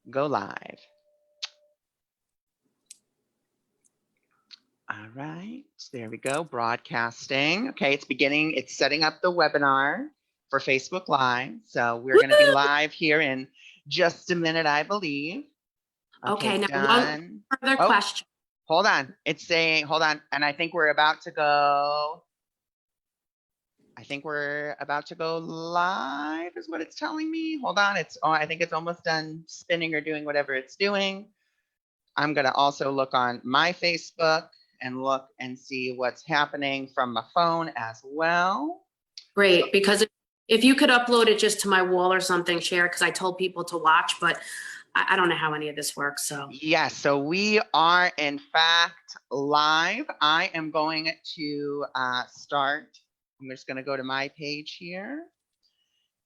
Go live. All right, there we go, broadcasting. Okay, it's beginning, it's setting up the webinar for Facebook Live. So we're gonna be live here in just a minute, I believe. Okay, now done. one further question. Hold on, it's saying, hold on, and I think we're about to go. I think we're about to go live is what it's telling me. Hold on, I think it's almost done spinning or doing whatever it's doing. I'm gonna also look on my Facebook and look and see what's happening from my phone as well. Great, because if you could upload it just to my wall or something, share, because I told people to watch, but I don't know how any of this works, so. Yes, so we are in fact live. I am going to start. I'm just gonna go to my page here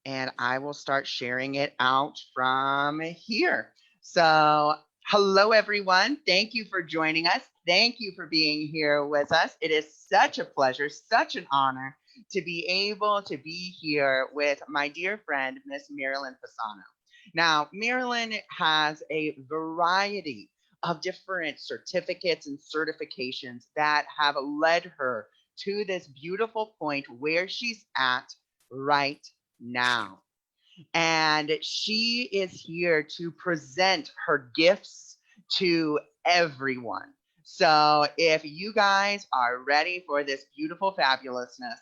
and I will start sharing it out from here. So hello, everyone. Thank you for joining us. Thank you for being here with us. It is such a pleasure, such an honor to be able to be here with my dear friend, Miss Marilyn Pisano. Now, Marilyn has a variety of different certificates and certifications that have led her to this beautiful point where she's at right now. And she is here to present her gifts to everyone. So if you guys are ready for this beautiful fabulousness,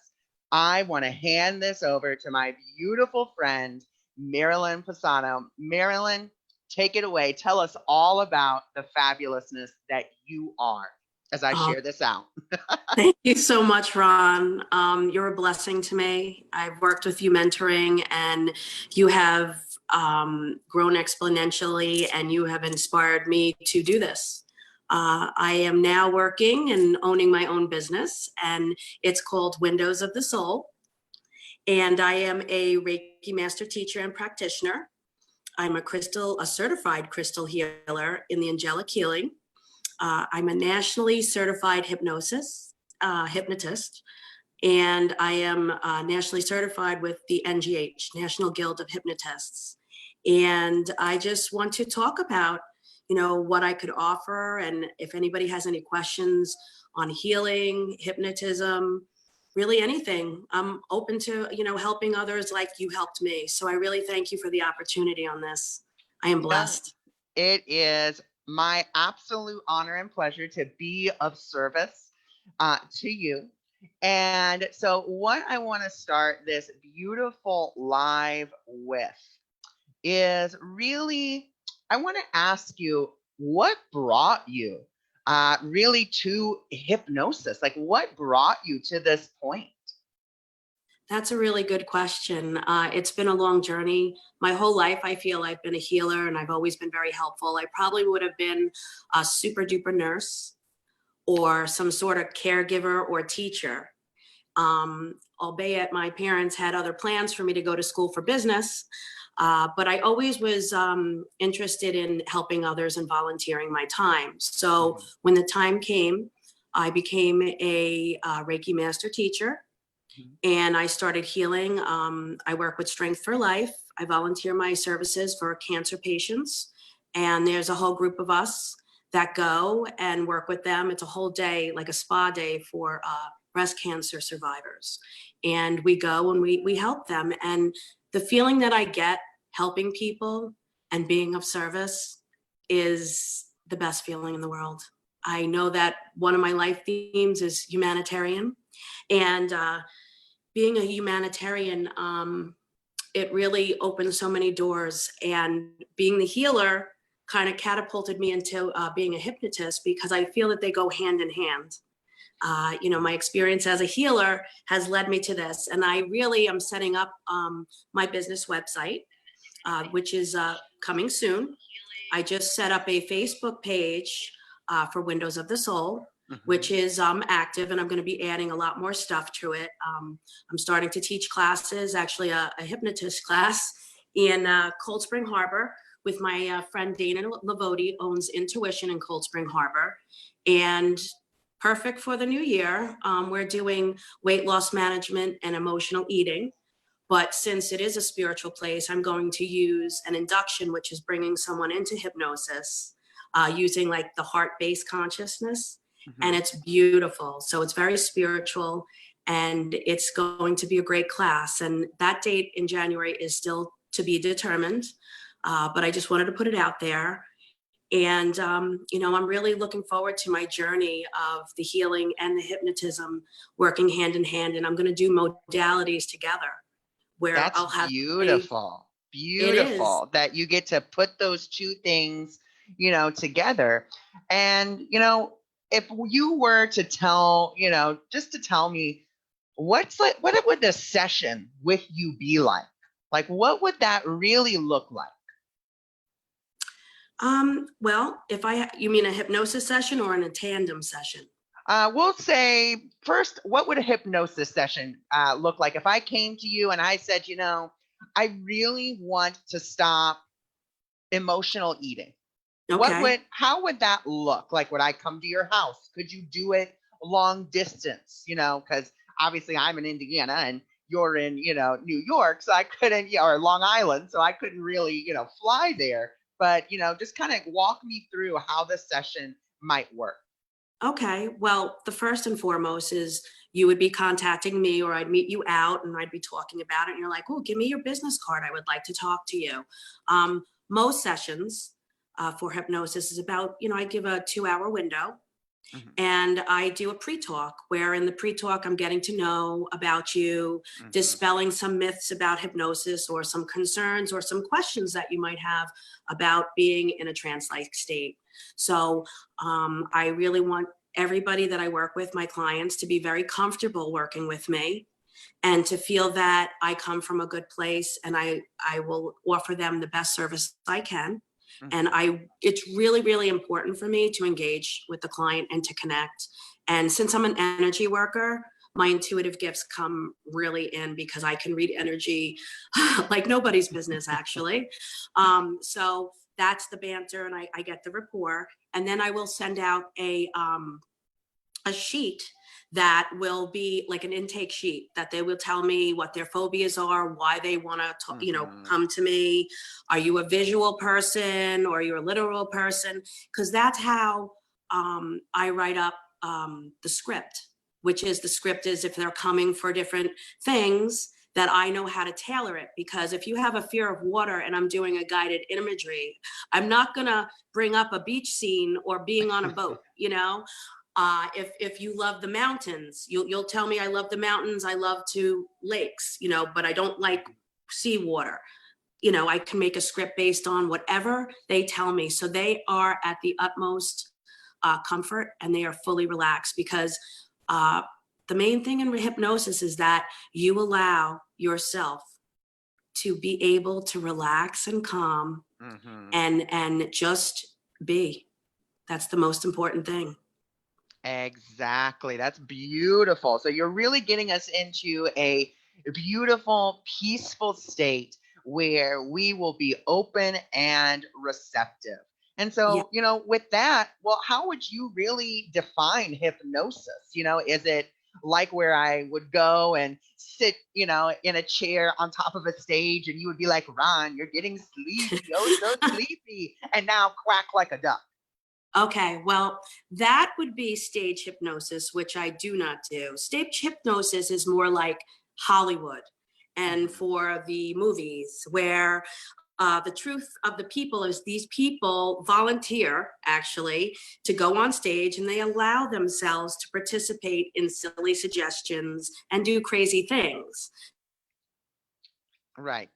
I want to hand this over to my beautiful friend, Marilyn Pisano. Marilyn, take it away. Tell us all about the fabulousness that you are as I share this out. Thank you so much, Ron. You're a blessing to me. I've worked with you mentoring, and you have grown exponentially, and you have inspired me to do this. I am now working and owning my own business, and it's called Windows of the Soul. And I am a Reiki master teacher and practitioner. I'm a certified crystal healer in the angelic healing. I'm a nationally certified hypnotist, and I am nationally certified with the NGH, National Guild of Hypnotists. And I just want to talk about, what I could offer, and if anybody has any questions on healing, hypnotism, really anything, I'm open to, helping others like you helped me. So I really thank you for the opportunity on this. I am blessed. It is my absolute honor and pleasure to be of service to you. And so what I want to start this beautiful live with is really, I want to ask you, what brought you really to hypnosis? Like, what brought you to this point? That's a really good question. It's been a long journey. My whole life, I feel I've been a healer, and I've always been very helpful. I probably would have been a super duper nurse or some sort of caregiver or teacher. Albeit my parents had other plans for me to go to school for business, but I always was interested in helping others and volunteering my time. So when the time came, I became a Reiki master teacher. And I started healing. I work with Strength for Life. I volunteer my services for cancer patients. And there's a whole group of us that go and work with them. It's a whole day, like a spa day for breast cancer survivors. And we go and we help them. And the feeling that I get helping people and being of service is the best feeling in the world. I know that one of my life themes is humanitarian. And being a humanitarian, it really opened so many doors. And being the healer kind of catapulted me into being a hypnotist, because I feel that they go hand in hand. My experience as a healer has led me to this. And I really am setting up my business website, which is coming soon. I just set up a Facebook page for Windows of the Soul, which is active, and I'm going to be adding a lot more stuff to it. I'm starting to teach classes, actually a hypnotist class in Cold Spring Harbor with my friend Dana Lavodi, owns Intuition in Cold Spring Harbor. And perfect for the new year, we're doing weight loss management and emotional eating. But since it is a spiritual place, I'm going to use an induction, which is bringing someone into hypnosis using like the heart-based consciousness. And it's beautiful. So it's very spiritual, and it's going to be a great class. And that date in January is still to be determined. But I just wanted to put it out there. And, you know, I'm really looking forward to my journey of the healing and the hypnotism working hand in hand. And I'm going to do modalities together where That's I'll have beautiful. it is. Beautiful that you get to put those two things, you know, together. And, you know, if you were to tell, you know, just to tell me what would the session with you be like? Like, what would that really look like? Well, you mean a hypnosis session or in a tandem session? We'll say first, what would a hypnosis session look like if I came to you and I said, you know, I really want to stop emotional eating? Okay. How would that look? Like, would I come to your house? Could you do it long distance? You know, because obviously I'm in Indiana and you're in, you know, New York, so I couldn't, or Long Island, so I couldn't really, you know, fly there. But, you know, just kind of walk me through how the session might work. Okay. Well, the first and foremost is you would be contacting me, or I'd meet you out and I'd be talking about it. And you're like, oh, give me your business card. I would like to talk to you. Most sessions for hypnosis is about, you know, I give a 2-hour window. And I do a pre-talk where in the pre-talk, I'm getting to know about you, dispelling some myths about hypnosis or some concerns or some questions that you might have about being in a trance-like state. So I really want everybody that I work with, my clients, to be very comfortable working with me and to feel that I come from a good place and I will offer them the best service I can. And it's really, really important for me to engage with the client and to connect. And since I'm an energy worker, my intuitive gifts come really in because I can read energy like nobody's business, actually. So that's the banter, and I get the rapport. And then I will send out a sheet that will be like an intake sheet that they will tell me what their phobias are, why they want to, you know, come to me. Are you a visual person or are you a literal person? Because that's how I write up the script, which is the script is if they're coming for different things that I know how to tailor it. Because if you have a fear of water and I'm doing a guided imagery, I'm not going to bring up a beach scene or being on a boat, you know? If you love the mountains, you'll tell me I love the mountains, I love to lakes, you know, but I don't like seawater. You know, I can make a script based on whatever they tell me. So they are at the utmost comfort and they are fully relaxed because the main thing in hypnosis is that you allow yourself to be able to relax and calm and just be. That's the most important thing. Exactly. That's beautiful. So you're really getting us into a beautiful, peaceful state where we will be open and receptive. And Yeah. so, you know, with that, well, how would you really define hypnosis? You know, is it like where I would go and sit, you know, in a chair on top of a stage and you would be like, Ron, you're getting sleepy. Oh, so sleepy. And now quack like a duck. Okay, well, that would be stage hypnosis, which I do not do. Stage hypnosis is more like Hollywood and for the movies, where the truth of the people is these people volunteer actually to go on stage and they allow themselves to participate in silly suggestions and do crazy things. Right.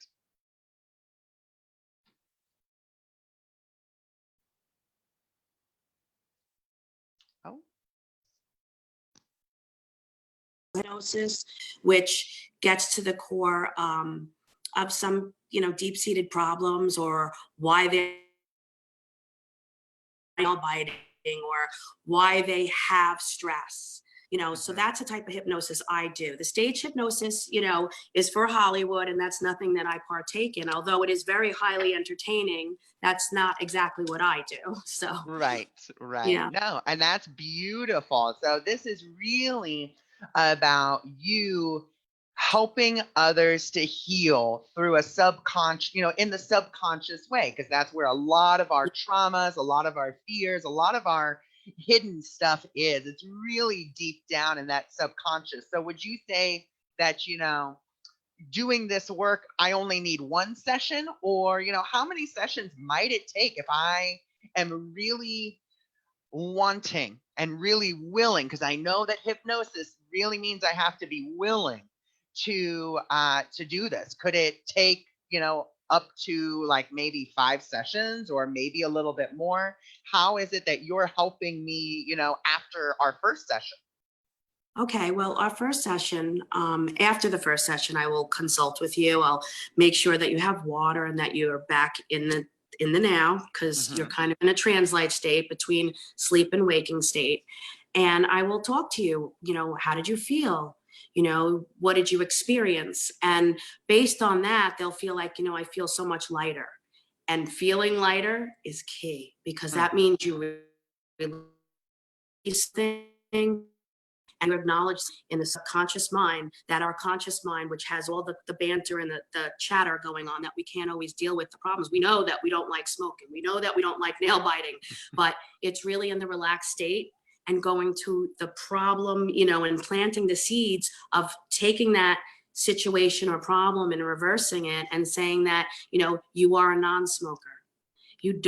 Oh. Hypnosis, which gets to the core of some, you know, deep-seated problems or why they're biting or why they have stress. You know, so that's the type of hypnosis I do. The stage hypnosis, you know, is for Hollywood, and that's nothing that I partake in. Although it is very highly entertaining, that's not exactly what I do. So, Right, right. yeah. No, and that's beautiful. So this is really about you helping others to heal through a subconscious, in the subconscious way, because that's where a lot of our traumas, a lot of our fears, a lot of our hidden stuff is. It's really deep down in that subconscious. So would you say that, doing this work, I only need one session, or, how many sessions might it take if I am really wanting and really willing, because I know that hypnosis really means I have to be willing to do this. Could it take, up to like maybe 5 sessions or maybe a little bit more? How is it that you're helping me, after our first session? Okay, well, our first session, after the first session, I will consult with you. I'll make sure that you have water and that you're back in the now, because you're kind of in a translate state between sleep and waking state. And I will talk to you, how did you feel? What did you experience? And based on that, they'll feel like, I feel so much lighter. And feeling lighter is key, because that means you release things and acknowledge in the subconscious mind that our conscious mind, which has all the banter and the chatter going on that we can't always deal with the problems. We know that we don't like smoking. We know that we don't like nail biting, but it's really in the relaxed state and going to the problem, and planting the seeds of taking that situation or problem and reversing it and saying that, you are a non-smoker. You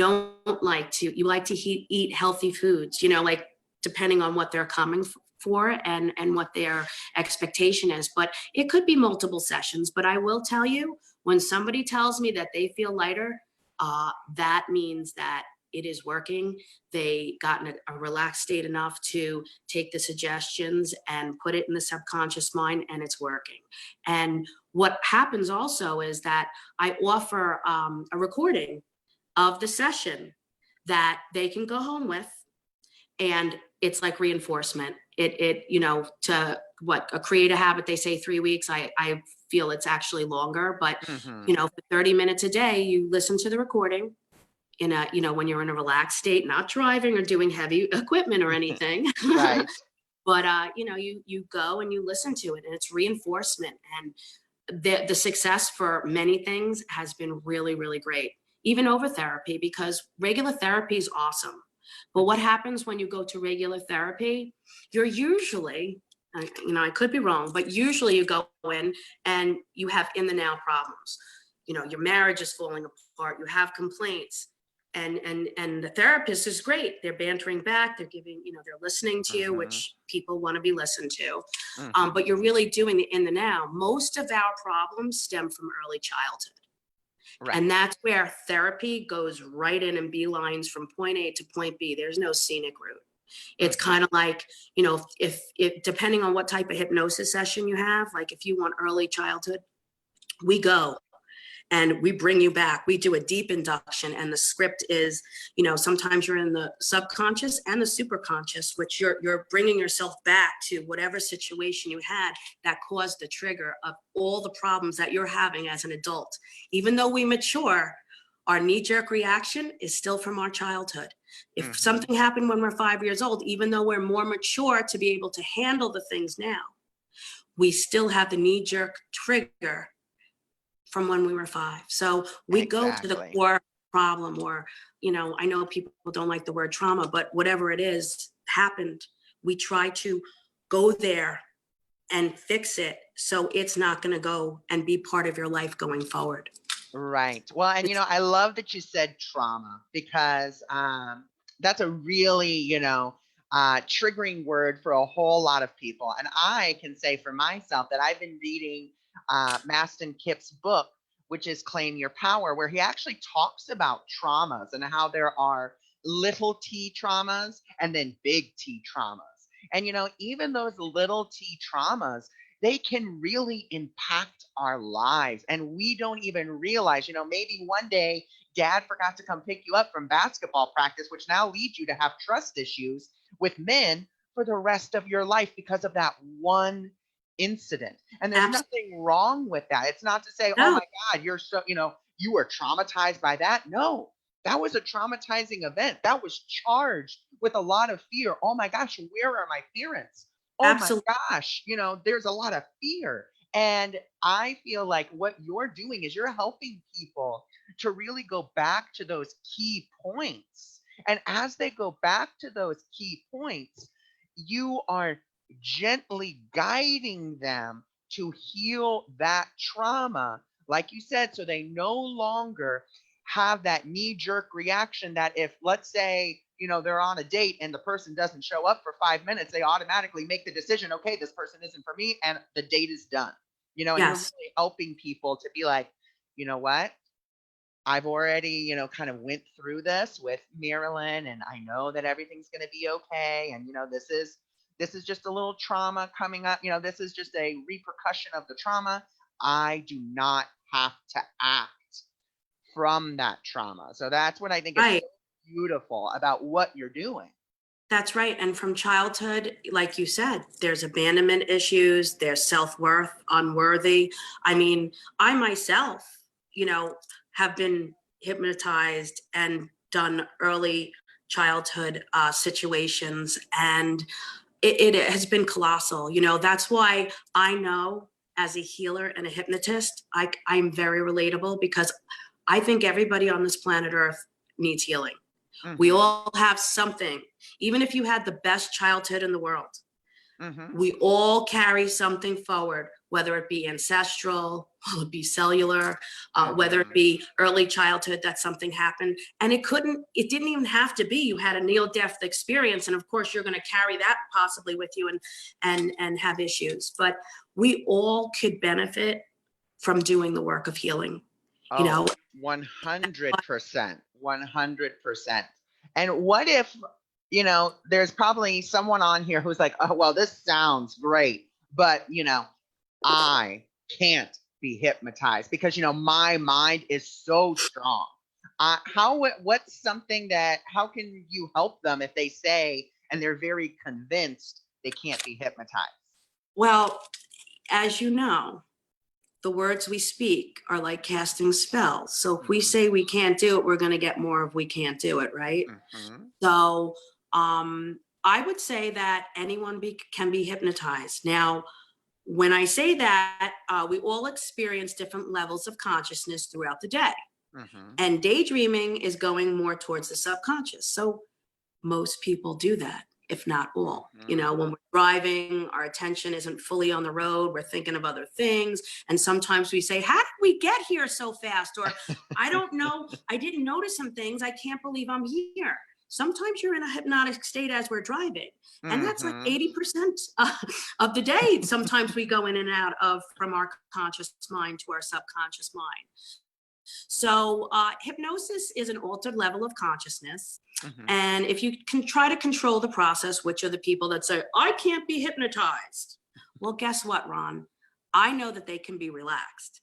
like to eat healthy foods, like depending on what they're coming for and what their expectation is. But it could be multiple sessions. But I will tell you, when somebody tells me that they feel lighter, that means that it is working. They got in a relaxed state enough to take the suggestions and put it in the subconscious mind, and it's working. And what happens also is that I offer a recording of the session that they can go home with, and it's like reinforcement. To create a habit, they say 3 weeks. I feel it's actually longer, but for 30 minutes a day, you listen to the recording when you're in a relaxed state, not driving or doing heavy equipment or anything. Right. But you go and you listen to it, and it's reinforcement. And the success for many things has been really, really great, even over therapy, because regular therapy is awesome. But what happens when you go to regular therapy? You're usually, I could be wrong, but usually you go in and you have in the now problems. Your marriage is falling apart. You have complaints. And the therapist is great. They're bantering back. They're giving, they're listening to you, which people want to be listened to. But you're really doing the in the now. Most of our problems stem from early childhood. Right. And that's where therapy goes right in and beelines from point A to point B. There's no scenic route. It's kind of like, if depending on what type of hypnosis session you have, like if you want early childhood, we go and we bring you back. We do a deep induction, and the script is, sometimes you're in the subconscious and the superconscious, which you're bringing yourself back to whatever situation you had that caused the trigger of all the problems that you're having as an adult. Even though we mature, our knee-jerk reaction is still from our childhood. If something happened when we're 5 years old, even though we're more mature to be able to handle the things now, we still have the knee-jerk trigger from when we were 5. So we go to the core problem, or, I know people don't like the word trauma, but whatever it is happened, we try to go there and fix it so it's not going to go and be part of your life going forward. Right. Well, and I love that you said trauma, because that's a really, triggering word for a whole lot of people. And I can say for myself that I've been reading Maston Kipp's book, which is Claim Your Power, where he actually talks about traumas and how there are little t traumas and then big T traumas. And, even those little t traumas, they can really impact our lives. And we don't even realize, maybe one day dad forgot to come pick you up from basketball practice, which now leads you to have trust issues with men for the rest of your life because of that one incident. And there's nothing wrong with that. It's not to say, oh my God, you're so, you were traumatized by that. No, that was a traumatizing event. That was charged with a lot of fear. Oh my gosh, where are my parents? Oh my gosh, there's a lot of fear. And I feel like what you're doing is you're helping people to really go back to those key points. And as they go back to those key points, you are gently guiding them to heal that trauma, like you said, so they no longer have that knee jerk reaction that if, let's say, they're on a date and the person doesn't show up for 5 minutes, they automatically make the decision, okay, this person isn't for me, and the date is done. And you're Yes. really helping people to be like, you know what? I've already, kind of went through this with Marilyn, and I know that everything's going to be okay. And, this is just a little trauma coming up. This is just a repercussion of the trauma. I do not have to act from that trauma. So that's what I think is so Right. beautiful about what you're doing. That's right. And from childhood, like you said, there's abandonment issues, there's self-worth, unworthy. I mean, I myself, have been hypnotized and done early childhood situations, and it has been colossal. That's why I know as a healer and a hypnotist, I'm very relatable, because I think everybody on this planet Earth needs healing. We Mm-hmm. all have something, even if you had the best childhood in the world. Mm-hmm. We all carry something forward, whether it be ancestral, whether it be cellular, whether it be early childhood that something happened. And it didn't even have to be you had a near-death experience. And of course, you're going to carry that possibly with you and have issues. But we all could benefit from doing the work of healing. Oh, 100%. 100%. And what if, there's probably someone on here who's like, oh, well, this sounds great, but, I can't be hypnotized because, my mind is so strong. What's something how can you help them if they say, and they're very convinced they can't be hypnotized? Well, as you know, the words we speak are like casting spells. So if we say we can't do it, we're going to get more of we can't do it, right? Mm-hmm. So I would say that anyone can be hypnotized. Now, when I say that, we all experience different levels of consciousness throughout the day. Mm-hmm. And daydreaming is going more towards the subconscious. So most people do that, if not all. Mm-hmm. When we're driving, our attention isn't fully on the road. We're thinking of other things. And sometimes we say, how did we get here so fast? Or I don't know. I didn't notice some things. I can't believe I'm here. Sometimes you're in a hypnotic state as we're driving. And that's like 80% of the day. Sometimes we go in and out of from our conscious mind to our subconscious mind. So hypnosis is an altered level of consciousness. Mm-hmm. And if you can try to control the process, which are the people that say, I can't be hypnotized. Well, guess what, Ron? I know that they can be relaxed.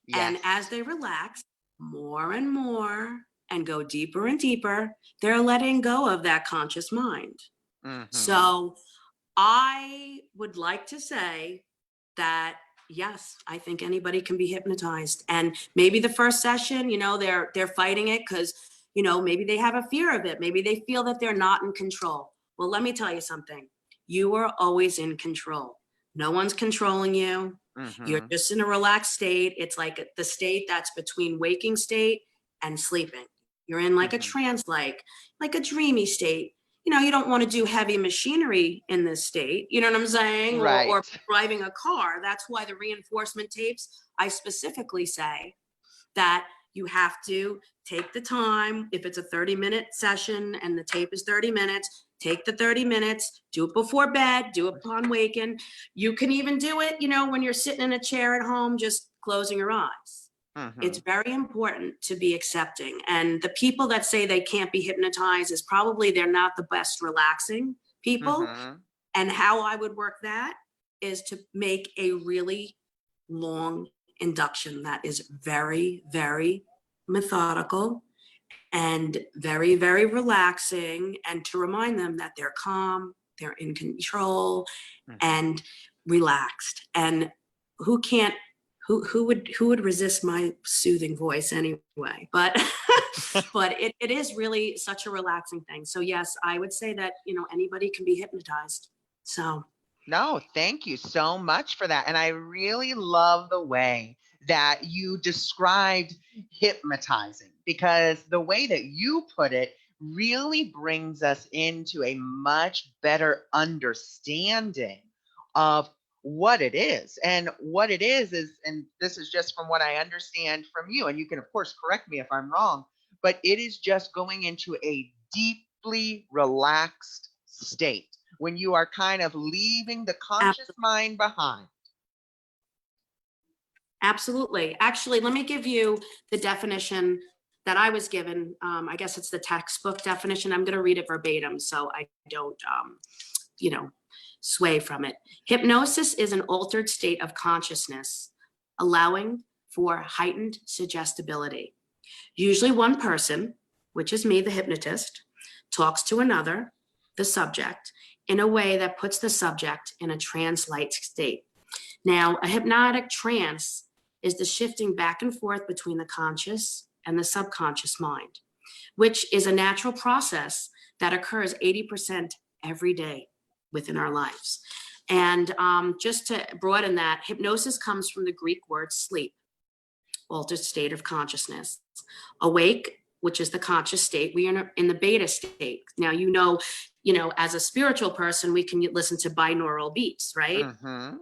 Yes. And as they relax more and more and go deeper and deeper, they're letting go of that conscious mind. Mm-hmm. So I would like to say that yes, I think anybody can be hypnotized. And maybe the first session, they're fighting it because, maybe they have a fear of it. Maybe they feel that they're not in control. Well, let me tell you something. You are always in control. No one's controlling you. Mm-hmm. You're just in a relaxed state. It's like the state that's between waking state and sleeping. You're in like a trance, like a dreamy state. You don't want to do heavy machinery in this state. You know what I'm saying? Right. Or driving a car. That's why the reinforcement tapes, I specifically say that you have to take the time. If it's a 30-minute session and the tape is 30 minutes, take the 30 minutes, do it before bed, do it upon waking. You can even do it, when you're sitting in a chair at home, just closing your eyes. Mm-hmm. It's very important to be accepting. And the people that say they can't be hypnotized is probably they're not the best relaxing people. Mm-hmm. And how I would work that is to make a really long induction that is very, very methodical and very, very relaxing, and to remind them that they're calm, they're in control, and relaxed. And who would resist my soothing voice anyway? But but it is really such a relaxing thing. So yes, I would say that anybody can be hypnotized. So No, thank you so much for that. And I really love the way that you described hypnotizing, because the way that you put it really brings us into a much better understanding of what it is. And what it is, and this is just from what I understand from you, and you can, of course, correct me if I'm wrong, but it is just going into a deeply relaxed state when you are kind of leaving the conscious mind behind. Absolutely. Actually, let me give you the definition that I was given. I guess it's the textbook definition. I'm going to read it verbatim so I don't, you know, sway from it. Hypnosis is an altered state of consciousness, allowing for heightened suggestibility. Usually one person, which is me, the hypnotist, talks to another, the subject, in a way that puts the subject in a trance-like state. Now, a hypnotic trance is the shifting back and forth between the conscious and the subconscious mind, which is a natural process that occurs 80% every day within our lives. And just to broaden that, hypnosis comes from the Greek word sleep, altered state of consciousness. Awake, which is the conscious state, we are in the beta state. Now, as a spiritual person, we can listen to binaural beats, right? Mm-hmm.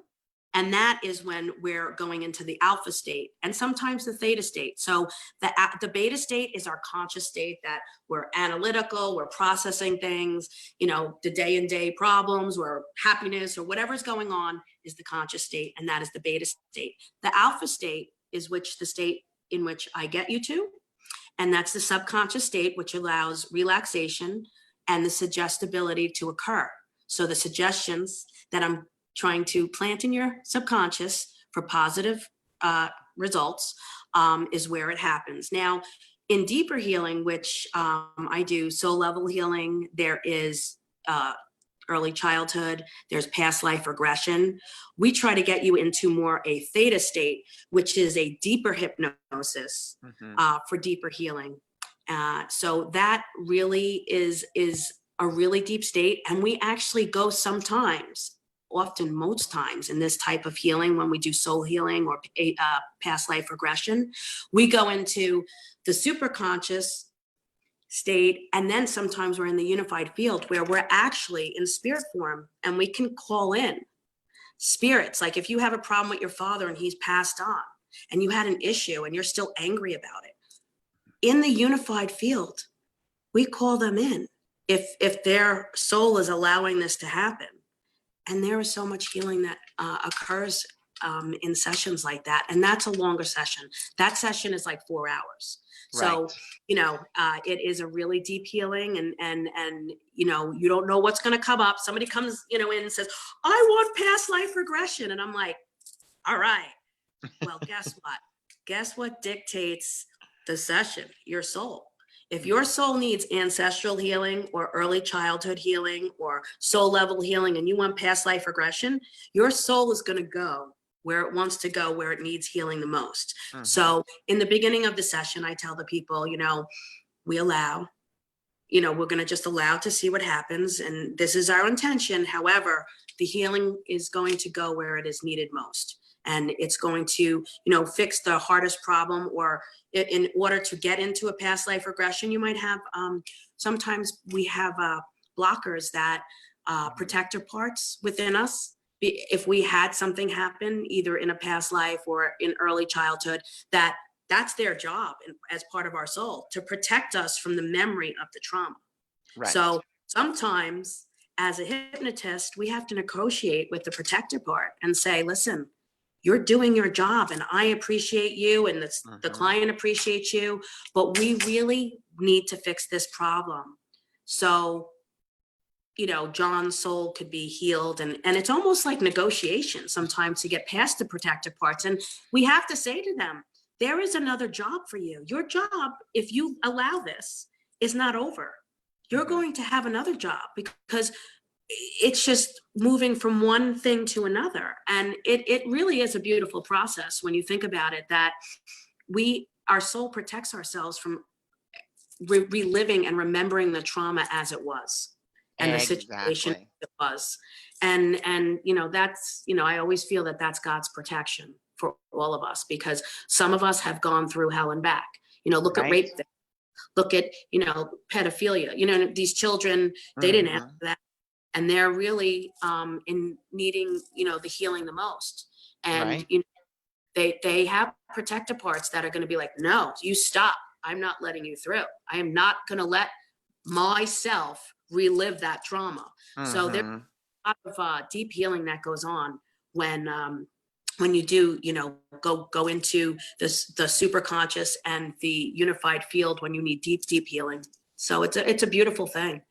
And that is when we're going into the alpha state and sometimes the theta state. So the beta state is our conscious state that we're analytical, we're processing things, the day and day problems or happiness or whatever's going on is the conscious state. And that is the beta state. The alpha state is the state in which I get you to. And that's the subconscious state, which allows relaxation and the suggestibility to occur. So the suggestions that I'm trying to plant in your subconscious for positive results is where it happens. Now, in deeper healing, which I do soul level healing, there is early childhood, there's past life regression. We try to get you into more a theta state, which is a deeper hypnosis for deeper healing. So that really is a really deep state. And we actually go sometimes, often most times in this type of healing, when we do soul healing or past life regression, we go into the superconscious state. And then sometimes we're in the unified field where we're actually in spirit form and we can call in spirits. Like if you have a problem with your father and he's passed on and you had an issue and you're still angry about it, in the unified field, we call them in if their soul is allowing this to happen. And there is so much healing that occurs in sessions like that. And that's a longer session. That session is like 4 hours. So, it is a really deep healing and you don't know what's going to come up. Somebody comes, in and says, I want past life regression. And I'm like, all right, well, guess what? Guess what dictates the session? Your soul. If your soul needs ancestral healing or early childhood healing or soul level healing and you want past life regression, your soul is going to go where it wants to go, where it needs healing the most. So in the beginning of the session, I tell the people, we allow, we're going to just allow to see what happens. And this is our intention. However, the healing is going to go where it is needed most. And it's going to, fix the hardest problem, or in order to get into a past life regression, you might have, sometimes we have blockers that protector parts within us. If we had something happen either in a past life or in early childhood, that's their job as part of our soul, to protect us from the memory of the trauma. Right. So sometimes as a hypnotist, we have to negotiate with the protector part and say, listen, you're doing your job and I appreciate you and the client appreciates you, but we really need to fix this problem. So, John's soul could be healed, and it's almost like negotiation sometimes to get past the protective parts. And we have to say to them, there is another job for you. Your job, if you allow this, is not over. You're going to have another job because it's just moving from one thing to another. And it really is a beautiful process when you think about it, that our soul protects ourselves from reliving and remembering the trauma as it was. and the situation Exactly. it was. And you know, that's, you know, I always feel that that's God's protection for all of us, because some of us have gone through hell and back. You know, look at Right. rape, look at, you know, pedophilia. You know, these children, they didn't ask Mm-hmm. for that, and they're really in needing, you know, the healing the most. And Right. you know, they have protective parts that are going to be like, no, you stop. I'm not letting you through. I am not going to let myself relive that trauma. So there's Mm-hmm. a lot of deep healing that goes on when you do, you know, go into this, the super conscious and the unified field, when you need deep healing. So it's a beautiful thing.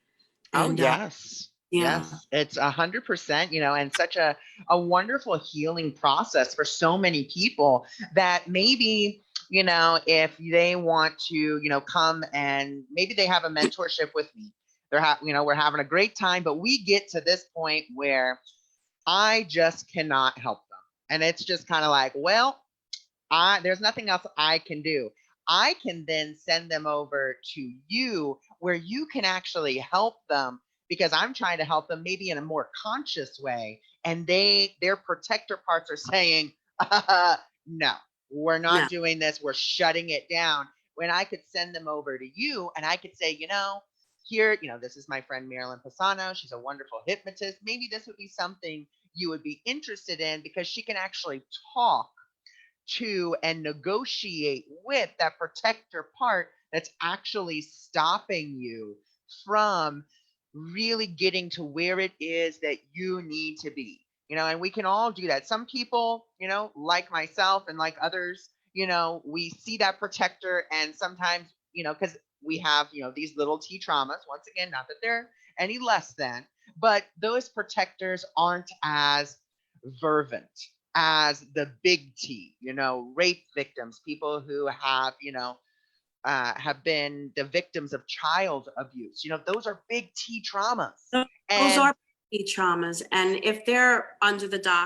Oh, And yes. yeah, Yes. It's 100%, you know, and such a wonderful healing process for so many people that maybe, you know, if they want to, you know, come and maybe they have a mentorship with me, you know, we're having a great time, but we get to this point where I just cannot help them. And it's just kind of like, well, there's nothing else I can do. I can then send them over to you where you can actually help them, because I'm trying to help them maybe in a more conscious way. And their protector parts are saying, no, we're no, not doing this. We're shutting it down. When I could send them over to you and I could say, you know, here, you know, this is my friend Marilyn Pisano. She's a wonderful hypnotist. Maybe this would be something you would be interested in, because she can actually talk to and negotiate with that protector part that's actually stopping you from really getting to where it is that you need to be. You know, and we can all do that. Some people, you know, like myself and like others, you know, we see that protector, and sometimes, you know, because we have, you know, these little T traumas, once again, not that they're any less than, but those protectors aren't as fervent as the big T, you know, rape victims, people who have, you know, have been the victims of child abuse. You know, those are big T traumas. those And are traumas. And if they're under the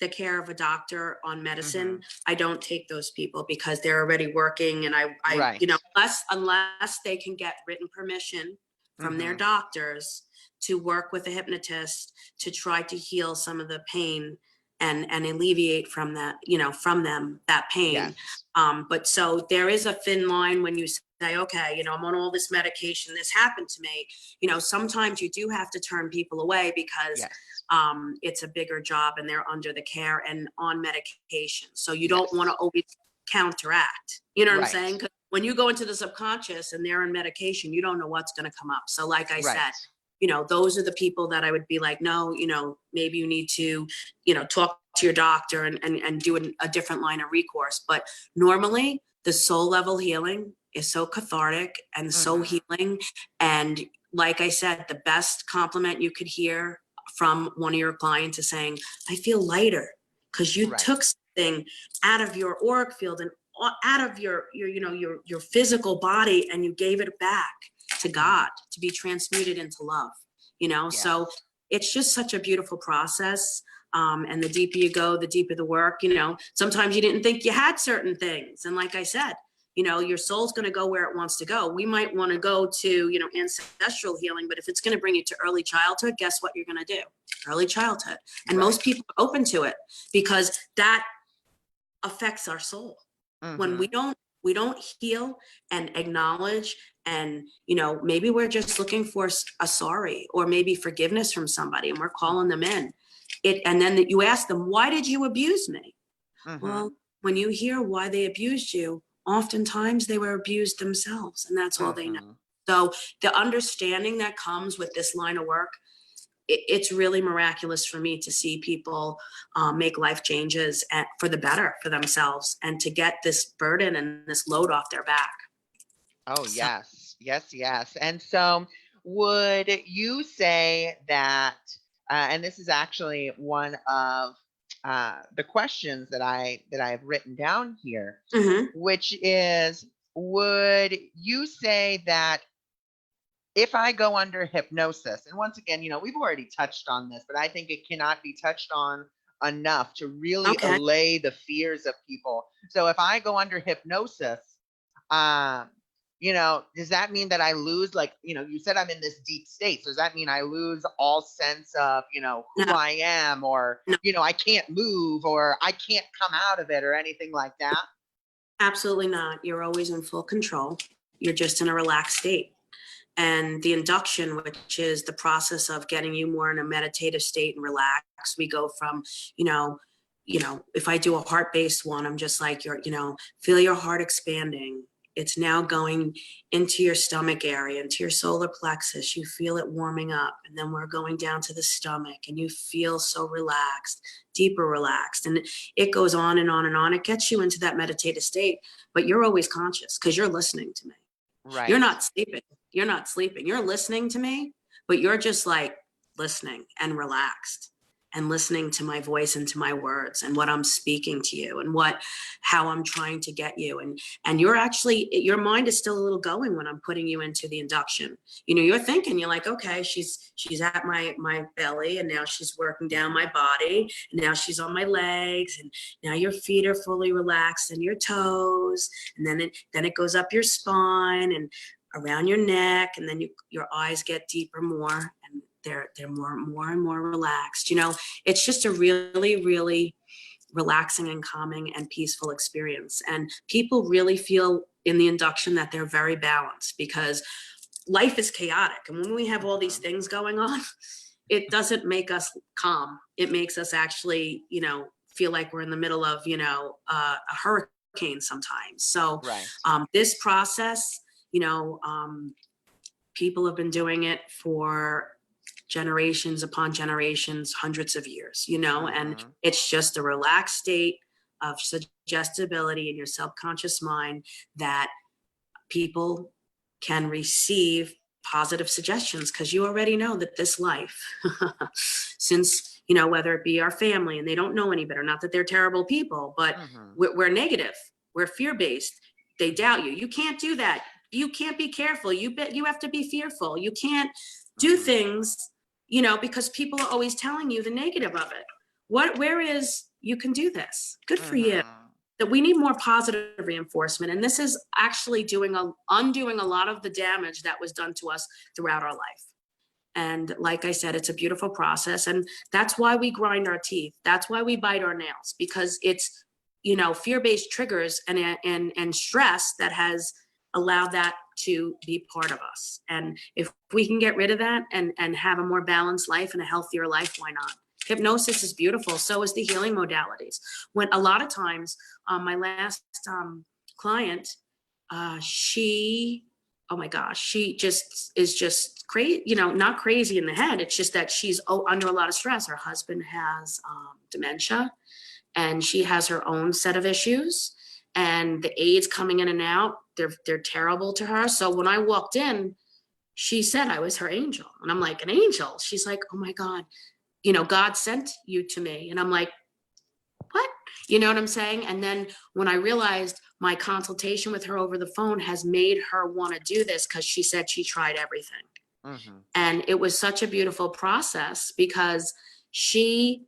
care of a doctor on medicine, mhm, I don't take those people, because they're already working. And I, you right. know, unless they can get written permission from their Hmm. doctors to work with a hypnotist to try to heal some of the pain and alleviate from that, you know, from them that pain. Yes. But so there is a thin line when you say, okay, you know, I'm on all this medication, this happened to me. You know, sometimes you do have to turn people away, because Yes. it's a bigger job and they're under the care and on medication. So you don't want to Yes. always counteract. You know what I'm Right. saying? 'Cause when you go into the subconscious and they're on medication, you don't know what's going to come up. So like I said, Right. you know, those are the people that I would be like, no, you know, maybe you need to, you know, talk to your doctor and do a different line of recourse. But normally the soul level healing is so cathartic and so Hmm. healing. And like I said, the best compliment you could hear from one of your clients is saying, I feel lighter, because you Right. took something out of your auric field and out of your you know your physical body, and you gave it back to God Hmm. to be transmuted into love, you know. So Yes. it's just such a beautiful process. And the deeper you go, the deeper the work. You know, sometimes you didn't think you had certain things, and like I said, you know, your soul's going to go where it wants to go. We might want to go to, you know, ancestral healing, but if it's going to bring you to early childhood, guess what you're going to do? Early childhood. And Right. most people are open to it, because that affects our soul. When Hmm. we don't heal and acknowledge, and you know, maybe we're just looking for a sorry or maybe forgiveness from somebody, and we're calling them in it, and then you ask them, why did you abuse me? Hmm. Well, when you hear why they abused you, oftentimes they were abused themselves, and that's all they know. Hmm. So the understanding that comes with this line of work, it's really miraculous for me to see people make life changes for the better for themselves, and to get this burden and this load off their back. Oh, So, yes. Yes, yes. And so would you say that, and this is actually one of the questions that I have written down here, mhm. which is, would you say that if I go under hypnosis, and once again, you know, we've already touched on this, but I think it cannot be touched on enough to really Okay. allay the fears of people. So if I go under hypnosis, um, does that mean that I lose, like, you said I'm in this deep state. So does that mean I lose all sense of, who No, I am, or, no, I can't move, or I can't come out of it, or anything like that? absolutely not. You're always in full control. You're just in a relaxed state. And the induction, which is the process of getting you more in a meditative state and relax, we go from, you know, if I do a heart-based one, I'm just like, feel your heart expanding. It's now going into your stomach area, into your solar plexus. You feel it warming up. And then we're going down to the stomach and you feel so relaxed, deeper relaxed. And it goes on and on and on. It gets you into that meditative state, but you're always conscious because you're listening to me. You're Right. not sleeping. You're not sleeping. You're listening to me, but you're just like listening and relaxed and listening to my voice and to my words and what I'm speaking to you and how I'm trying to get you. And you're actually, your mind is still a little going when I'm putting you into the induction. You're thinking, you're like, okay, she's at my belly, and now she's working down my body, and now she's on my legs, and now your feet are fully relaxed and your toes, and then it goes up your spine and around your neck, and then your eyes get deeper more, and they're more and more relaxed. It's just a really, really relaxing and calming and peaceful experience. And people really feel in the induction that they're very balanced, because life is chaotic. And when we have all these things going on, it doesn't make us calm. It makes us actually, feel like we're in the middle of, a hurricane sometimes. So Right. this process, people have been doing it for generations upon generations, hundreds of years, and it's just a relaxed state of suggestibility in your subconscious mind that people can receive positive suggestions, because you already know that this life, since, whether it be our family and they don't know any better, not that they're terrible people, but we're negative, we're fear-based, they doubt you. You can't do that. You can't be careful. You have to be fearful. You can't do things, because people are always telling you the negative of it. Where is, you can do this. Good for you. That we need more positive reinforcement. And this is actually undoing a lot of the damage that was done to us throughout our life. And like I said, it's a beautiful process. And that's why we grind our teeth. That's why we bite our nails, because it's, fear-based triggers and stress that has allowed that to be part of us. And if we can get rid of that and have a more balanced life and a healthier life, why not? Hypnosis is beautiful. So is the healing modalities. When a lot of times, my last client, she, oh my gosh, she is just crazy, not crazy in the head. It's just that she's under a lot of stress. Her husband has dementia, and she has her own set of issues, and the aides coming in and out, they're terrible to her. So when I walked in, she said I was her angel. And I'm like, an angel? She's like, oh my God, God sent you to me. And I'm like, what? You know what I'm saying? And then when I realized my consultation with her over the phone has made her want to do this, because she said she tried everything. And it was such a beautiful process, because she,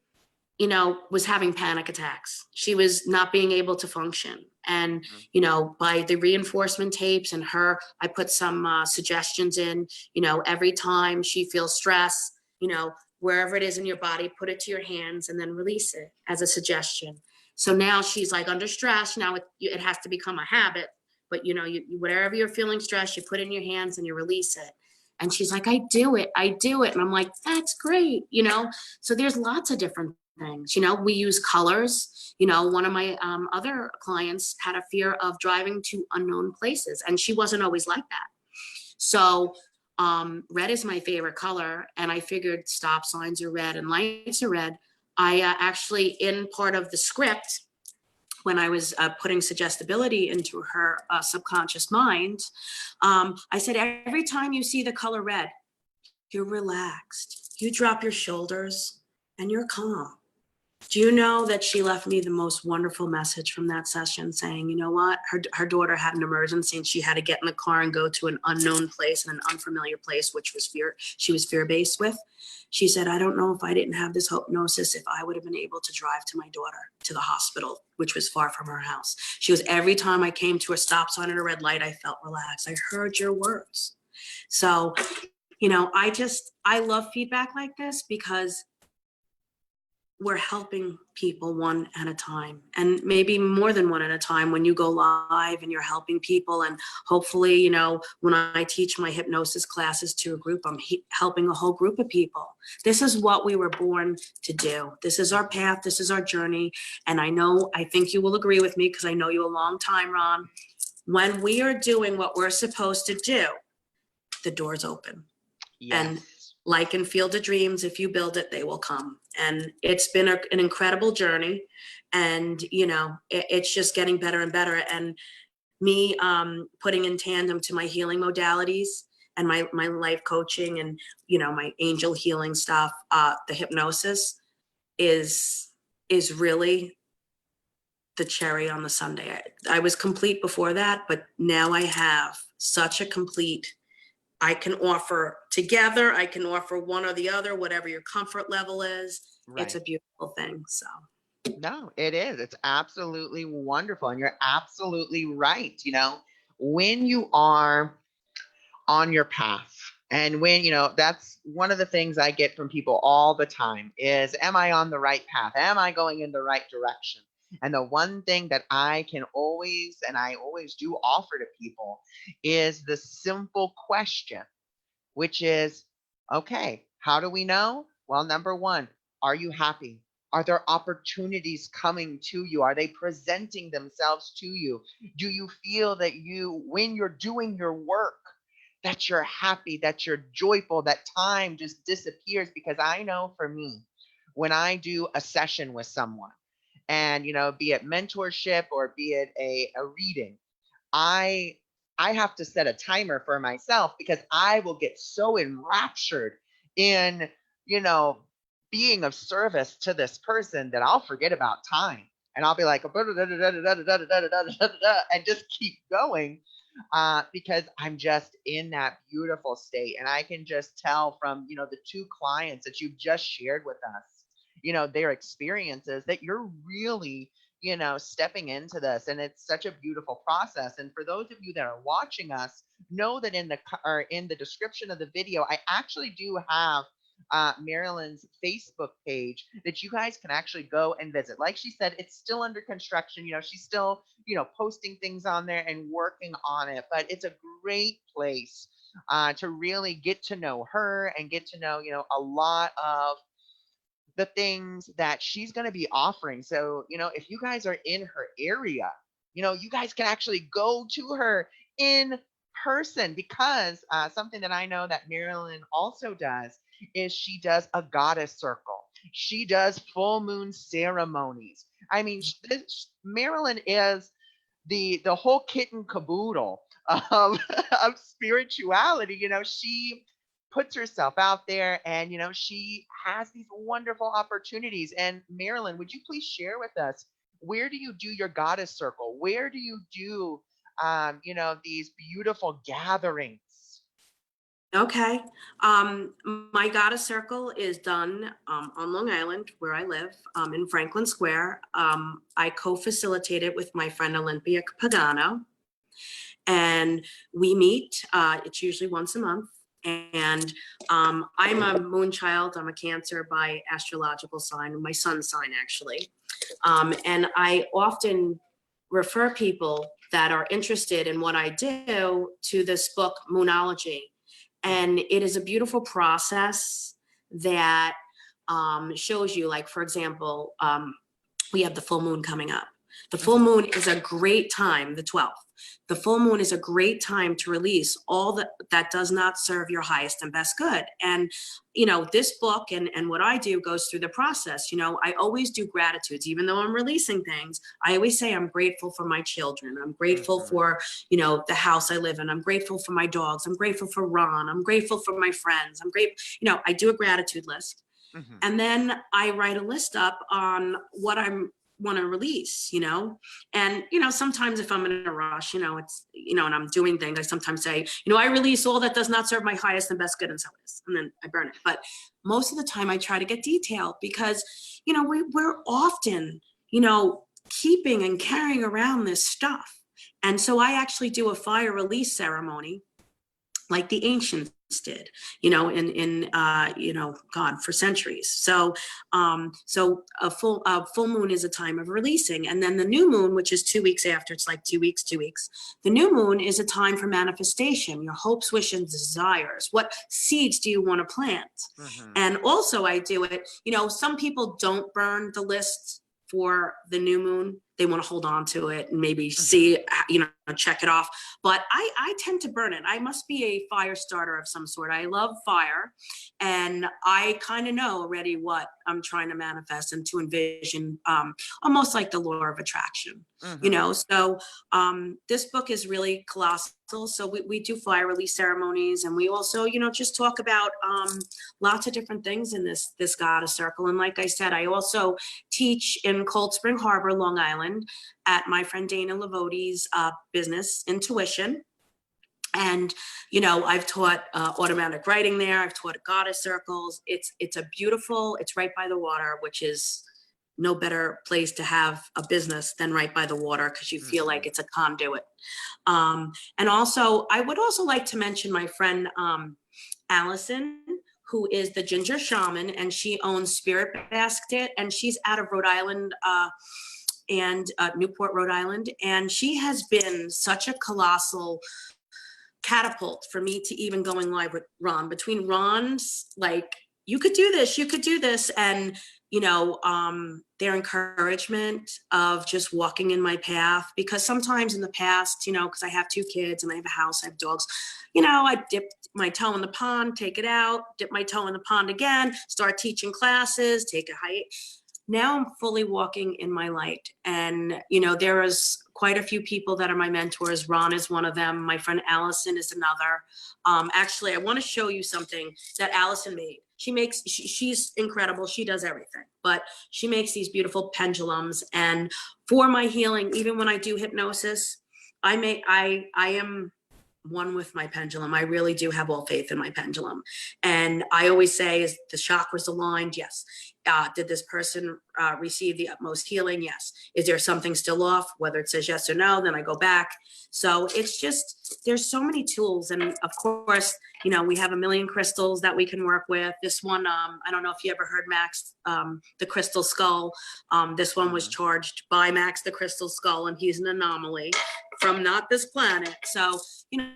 was having panic attacks. She was not being able to function. And, by the reinforcement tapes and I put some suggestions in, every time she feels stress, wherever it is in your body, put it to your hands and then release it as a suggestion. So now she's like under stress. Now it has to become a habit, but whatever you're feeling stress, you put it in your hands and you release it. And she's like, I do it. And I'm like, that's great. So there's lots of different things. We use colors. One of my other clients had a fear of driving to unknown places, and she wasn't always like that. So red is my favorite color, and I figured stop signs are red and lights are red. I actually, in part of the script, when I was putting suggestibility into her subconscious mind, I said, every time you see the color red, you're relaxed. You drop your shoulders and you're calm. Do you know that she left me the most wonderful message from that session saying, you know what, her daughter had an emergency and she had to get in the car and go to an unknown place and an unfamiliar place, which was she was fear-based with. She said, I don't know if I didn't have this hypnosis, if I would have been able to drive to my daughter to the hospital, which was far from her house. She goes, every time I came to a stop sign at a red light, I felt relaxed. I heard your words. So, you know, I love feedback like this because we're helping people one at a time, and maybe more than one at a time when you go live and you're helping people. And hopefully, you know, when I teach my hypnosis classes to a group, I'm helping a whole group of people. This is what we were born to do. This is our path. This is our journey. And I think you will agree with me because I know you a long time, Ron. When we are doing what we're supposed to do, the doors open. Yes. And like in Field of Dreams, if you build it, they will come. And it's been an incredible journey. And, you know, it's just getting better and better. And me putting in tandem to my healing modalities and my life coaching and, you know, my angel healing stuff, the hypnosis is really the cherry on the sundae. I was complete before that, but now I have such a complete, I can offer together, I can offer one or the other, whatever your comfort level is. Right. It's a beautiful thing. So no, it is. It's absolutely wonderful. And you're absolutely right. You know, when you are on your path, and when, you know, that's one of the things I get from people all the time is, am I on the right path? Am I going in the right direction? And the one thing that I can always, and I always do offer to people, is the simple question, which is, okay, how do we know? Well, number one, are you happy? Are there opportunities coming to you? Are they presenting themselves to you? Do you feel that when you're doing your work, that you're happy, that you're joyful, that time just disappears? Because I know for me, when I do a session with someone, and, you know, be it mentorship or be it a reading, I have to set a timer for myself, because I will get so enraptured in, you know, being of service to this person that I'll forget about time, and I'll be like, and just keep going, because I'm just in that beautiful state. And I can just tell from, you know, the two clients that you've just shared with us, you know, their experiences, that you're really, you know, stepping into this, and it's such a beautiful process. And for those of you that are watching us, know that in the description of the video, I actually do have Marilyn's Facebook page that you guys can actually go and visit. Like she said, it's still under construction. You know, she's still, you know, posting things on there and working on it, but it's a great place to really get to know her and get to know, you know, a lot of the things that she's going to be offering. So, you know, if you guys are in her area, you know, you guys can actually go to her in person, because something that I know that Marilyn also does is she does a goddess circle. She does full moon ceremonies. I mean, Marilyn is the whole kit and caboodle of, of spirituality. You know, she puts herself out there, and, you know, she has these wonderful opportunities. And Marilyn, would you please share with us, where do you do your goddess circle? Where do you do, you know, these beautiful gatherings? okay. My goddess circle is done on Long Island, where I live, in Franklin Square. I co-facilitate it with my friend Olympia Pagano, and we meet. It's usually once a month. And I'm a moon child. I'm a Cancer by astrological sign, my sun sign, actually. And I often refer people that are interested in what I do to this book, Moonology. And it is a beautiful process that shows you, like, for example, we have the full moon coming up. The full moon is a great time, the 12th. The full moon is a great time to release all that does not serve your highest and best good. And, you know, this book and what I do goes through the process. You know, I always do gratitudes, even though I'm releasing things. I always say I'm grateful for my children. I'm grateful for, you know, the house I live in. I'm grateful for my dogs. I'm grateful for Ron. I'm grateful for my friends. I'm grateful, you know, I do a gratitude list. Mhm. And then I write a list up on what I'm want to release, and sometimes if I'm in a rush, it's and I'm doing things, I sometimes say, I release all that does not serve my highest and best good, and so it is, and then I burn it. But most of the time I try to get detailed, because we're often keeping and carrying around this stuff. And so I actually do a fire release ceremony like the ancients did, God, for centuries. So a full moon is a time of releasing, and then the new moon, which is 2 weeks after, it's like 2 weeks, 2 weeks. The new moon is a time for manifestation, your hopes, wishes, and desires. What seeds do you want to plant? Mhm. And also, I do it. Some people don't burn the list for the new moon. They want to hold on to it and maybe see, check it off. But I tend to burn it. I must be a fire starter of some sort. I love fire. And I kind of know already what I'm trying to manifest and to envision, almost like the law of attraction, Mhm. So this book is really colossal. So we do fire release ceremonies, and we also, just talk about lots of different things in this goddess circle. And like I said, I also teach in Cold Spring Harbor, Long Island, at my friend Dana Lavotti's business, Intuition. And I've taught automatic writing there. I've taught goddess circles. It's right by the water, which is no better place to have a business than right by the water, because you feel like it's a conduit. And also, I would also like to mention my friend Allison, who is the ginger shaman, and she owns Spirit Basket, and she's out of Rhode Island, and Newport, Rhode Island. And she has been such a colossal catapult for me to even going live with Ron. Between Ron's, like, you could do this, and their encouragement of just walking in my path. Because sometimes in the past, because I have 2 kids and I have a house, I have dogs, I dipped my toe in the pond, take it out, dip my toe in the pond again, start teaching classes, take a hike. Now I'm fully walking in my light. And, there is quite a few people that are my mentors. Ron is one of them. My friend Allison is another. Actually, I want to show you something that Allison made. She's incredible. She does everything, but she makes these beautiful pendulums. And for my healing, even when I do hypnosis, I am one with my pendulum. I really do have all faith in my pendulum. And I always say, is the chakras aligned? Yes. Did this person receive the utmost healing? Yes. Is there something still off? Whether it says yes or no, then I go back. So it's just, there's so many tools. And of course, we have a million crystals that we can work with. This one, I don't know if you ever heard Max, the crystal skull. This one was charged by Max, the crystal skull, and he's an anomaly from not this planet. So,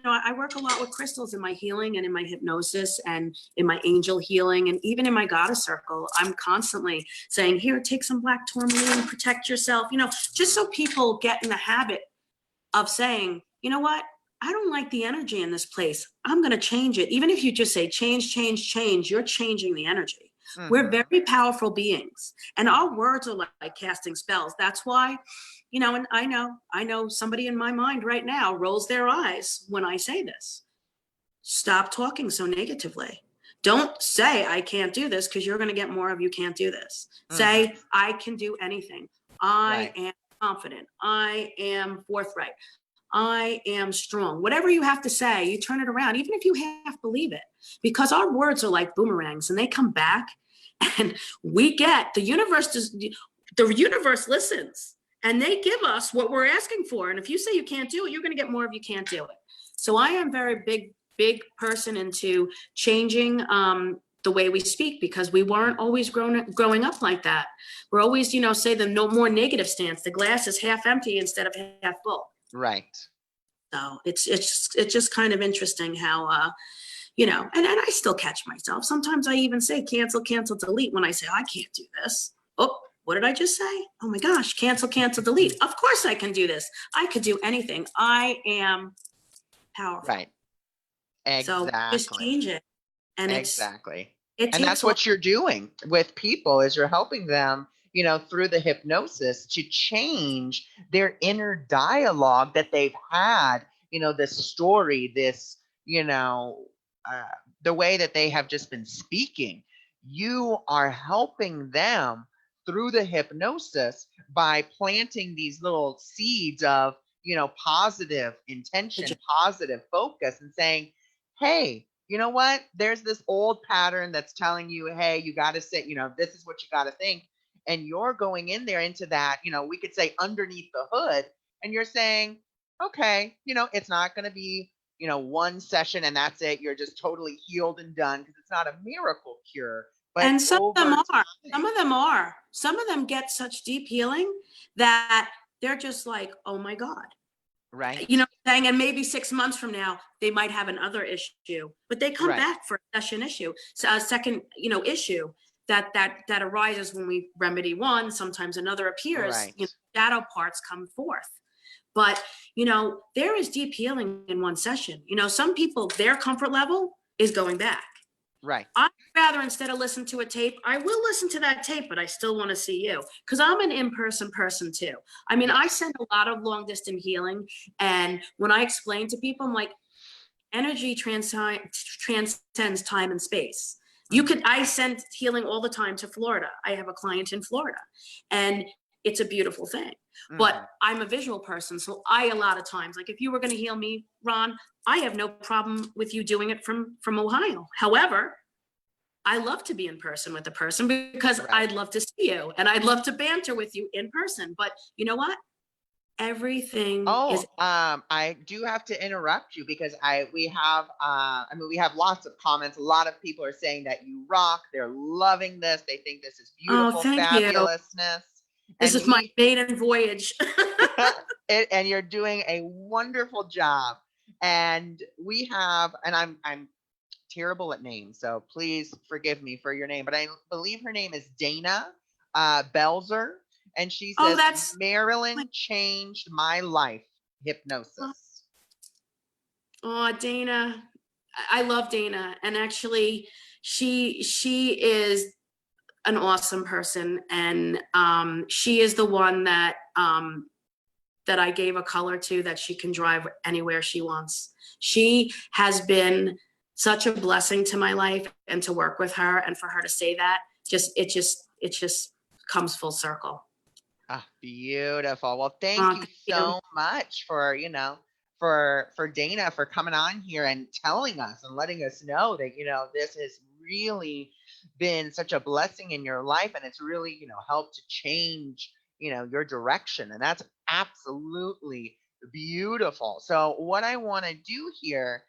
I work a lot with crystals in my healing and in my hypnosis and in my angel healing, and even in my goddess circle. I'm constantly saying, here, take some black tourmaline, protect yourself, just so people get in the habit of saying, you know what? I don't like the energy in this place. I'm going to change it. Even if you just say change, change, change, you're changing the energy. We're very powerful beings, and our words are like casting spells. That's why, and I know somebody in my mind right now rolls their eyes when I say this. Stop talking so negatively. Don't say I can't do this, because you're going to get more of you can't do this. Say I can do anything. I am confident. I am forthright. I am strong. Whatever you have to say, you turn it around, even if you half believe it, because our words are like boomerangs and they come back, and the universe listens, and they give us what we're asking for. And if you say you can't do it, you're going to get more of you can't do it. So I am very big person into changing the way we speak, because we weren't always growing up like that. We're always, say the no more negative stance. The glass is half empty instead of half full. Right. So it's just kind of interesting how, and I still catch myself. Sometimes I even say cancel, delete when I say, I can't do this. Oh, what did I just say? Oh my gosh, cancel, delete. Of course I can do this. I could do anything. I am powerful. Right. Exactly. So just change it. And exactly. it And takes that's what you're doing with people, is you're helping them, through the hypnosis to change their inner dialogue that they've had, this story, this, the way that they have just been speaking, you are helping them through the hypnosis by planting these little seeds of, positive intention, positive focus, and saying, hey, you know what? There's this old pattern that's telling you, hey, you got to say, this is what you got to think. And you're going in there into that, we could say underneath the hood, and you're saying, okay, it's not going to be, one session and that's it. You're just totally healed and done, because it's not a miracle cure. But And some of them over are. time, Some of them are. Some of them get such deep healing that they're just like, oh my God. right? You know what I'm saying? And maybe 6 months from now, they might have another issue, but they come Right. back for a session issue. So a second, issue that arises when we remedy one, sometimes another appears, Right. shadow parts come forth. But, there is deep healing in one session. Some people, their comfort level is going back. Right. I'd rather, instead of listen to a tape, I will listen to that tape, but I still want to see you, because I'm an in-person person too. I mean, I send a lot of long distance healing, and when I explain to people, I'm like, energy transcends time and space. I send healing all the time to Florida. I have a client in Florida, and it's a beautiful thing. But I'm a visual person, so a lot of times, like if you were going to heal me, Ron, I have no problem with you doing it from Ohio. However, I love to be in person with a person, because I'd love to see you and I'd love to banter with you in person. But you know what? Everything is. I do have to interrupt you, because we have lots of comments. A lot of people are saying that you rock. They're loving this. They think this is Oh, beautiful thank you. fabulousness. This is my maiden voyage. And you're doing a wonderful job. And I'm terrible at names, so please forgive me for your name, but I believe her name is Dana Belzer, and she says, Marilyn changed my life, hypnosis. Oh, Dana, I love Dana, and actually, she is an awesome person, and she is the one that I gave a color to, that she can drive anywhere she wants. She has been such a blessing to my life, and to work with her, and for her to say that, it just comes full circle. Beautiful. Well, thank you so much for, for Dana, for coming on here and telling us and letting us know that, this has really been such a blessing in your life, and it's really, helped to change, your direction. And that's absolutely beautiful. So what I want to do here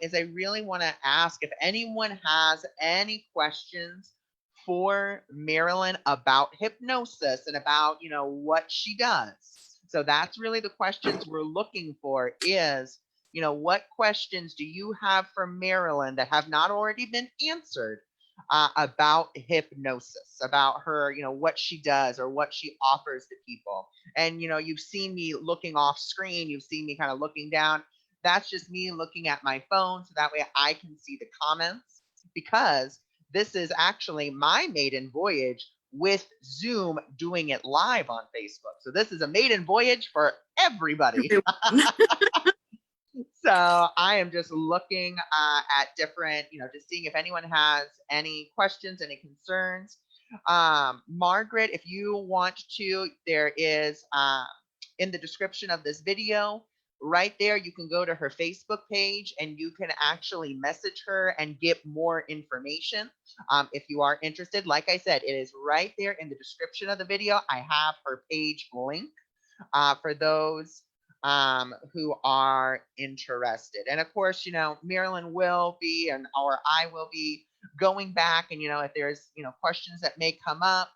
is I really want to ask if anyone has any questions for Marilyn about hypnosis and about, what she does. So that's really the questions we're looking for is, what questions do you have for Marilyn that have not already been answered about hypnosis, about her, what she does or what she offers to people. And, you've seen me looking off screen. You've seen me kind of looking down. That's just me looking at my phone, so that way I can see the comments, because this is actually my maiden voyage with Zoom doing it live on Facebook. So this is a maiden voyage for everybody. So I am just looking at different, just seeing if anyone has any questions, any concerns. Margaret, if you want to, there is in the description of this video, right there, you can go to her Facebook page and you can actually message her and get more information if you are interested. Like I said, it is right there in the description of the video. I have her page link for those who are interested. And of course, Marilyn will be, or I will be going back, and, if there's, questions that may come up,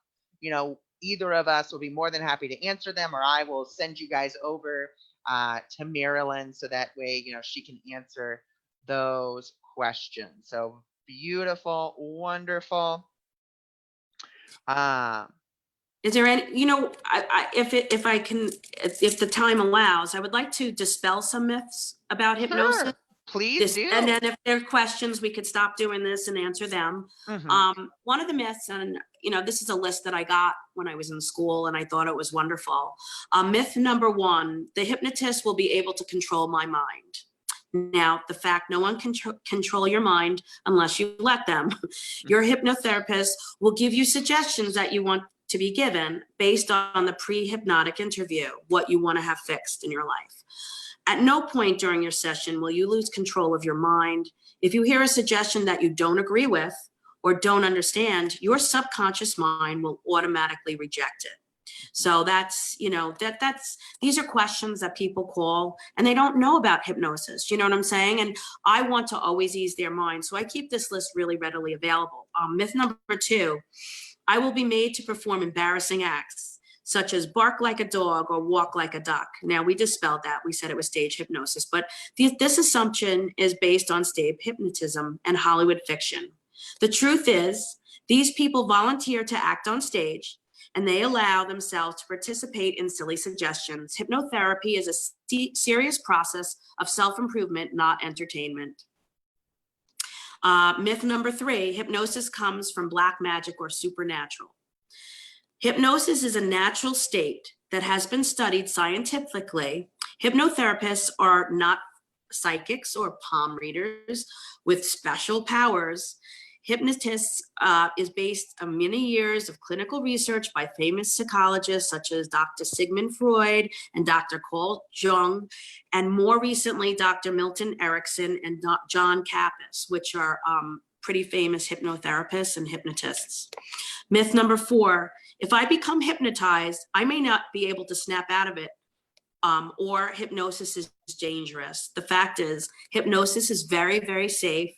either of us will be more than happy to answer them, or I will send you guys over to Marilyn, so that way, she can answer those questions. So beautiful, wonderful. Is there any, if the time allows, I would like to dispel some myths about hypnosis. Sure. Please do. And then if there are questions, we could stop doing this and answer them. One of the myths, and this is a list that I got when I was in school, and I thought it was wonderful. Myth number one: the hypnotist will be able to control my mind. Now, the fact no one can control your mind unless you let them. Your hypnotherapist will give you suggestions that you want to be given based on the pre-hypnotic interview, what you want to have fixed in your life. At no point during your session will you lose control of your mind. If you hear a suggestion that you don't agree with or don't understand, your subconscious mind will automatically reject it. So that's, these are questions that people call and they don't know about hypnosis. You know what I'm saying? And I want to always ease their mind. So I keep this list really readily available. Myth number 2, I will be made to perform embarrassing acts, such as bark like a dog or walk like a duck. Now, we dispelled that. We said it was stage hypnosis, but this assumption is based on stage hypnotism and Hollywood fiction. The truth is, these people volunteer to act on stage and they allow themselves to participate in silly suggestions. Hypnotherapy is a serious process of self-improvement, not entertainment. Myth number 3, hypnosis comes from black magic or supernatural. Hypnosis is a natural state that has been studied scientifically. Hypnotherapists are not psychics or palm readers with special powers. Hypnotists is based on many years of clinical research by famous psychologists such as Dr. Sigmund Freud and Dr. Carl Jung, and more recently, Dr. Milton Erickson and John Kappas, which are pretty famous hypnotherapists and hypnotists. Myth number 4, if I become hypnotized, I may not be able to snap out of it, or hypnosis is dangerous. The fact is, hypnosis is very, very safe.